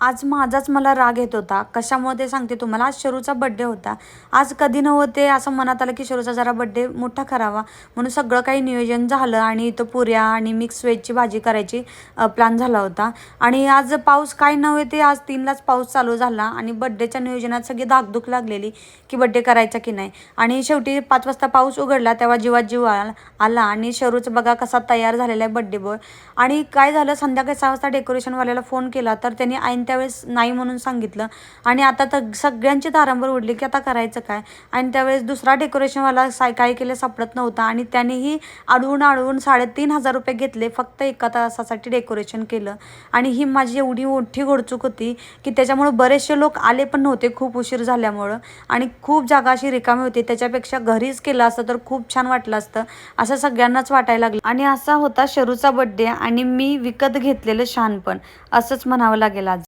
आज माझाच मला राग येत होता. कशामुळे ते सांगते तुम्हाला. आज शरूचा बड्डे होता. आज कधी नव्हते असं मनात आलं की शरूचा जरा बड्डे मोठा करावा, म्हणून सगळं काही नियोजन झालं आणि इथं पुऱ्या आणि मिक्स व्हेजची भाजी करायची प्लॅन झाला होता. आणि आज पाऊस काय नव्हते, आज 3लाच पाऊस चालू झाला आणि बड्डेच्या नियोजनात सगळी धाकधूक लागलेली की बड्डे करायचा की नाही. आणि शेवटी 5 वाजता पाऊस उघडला तेव्हा जीवात जीव आला आणि शरूचं बघा कसा तयार झालेला आहे बड्डे बॉय. आणि काय झालं, संध्याकाळी 6 वाजता डेकोरेशनवाल्याला फोन केला तर त्यांनी ऐन त्यावेळेस नाही म्हणून सांगितलं. आणि आता तर सगळ्यांची तारंबळ उडली की आता करायचं काय. आणि त्यावेळेस दुसरा डेकोरेशनवाला काय केलं सापडत नव्हता आणि त्यानेही अडवून 3,500 रुपये घेतले फक्त एका तासासाठी डेकोरेशन केलं. आणि ही माझी एवढी मोठी घोडचूक होती की त्याच्यामुळं बरेचसे लोक आले पण नव्हते खूप उशीर झाल्यामुळं. आणि खूप जागा अशी रिकामी होती, त्याच्यापेक्षा घरीच केलं असतं तर खूप छान वाटलं असतं असं सगळ्यांनाच वाटायला लागलं. आणि असा होता शरूचा बड्डे आणि मी विकत घेतलेलं शहाणपण असंच म्हणावं लागेल आज.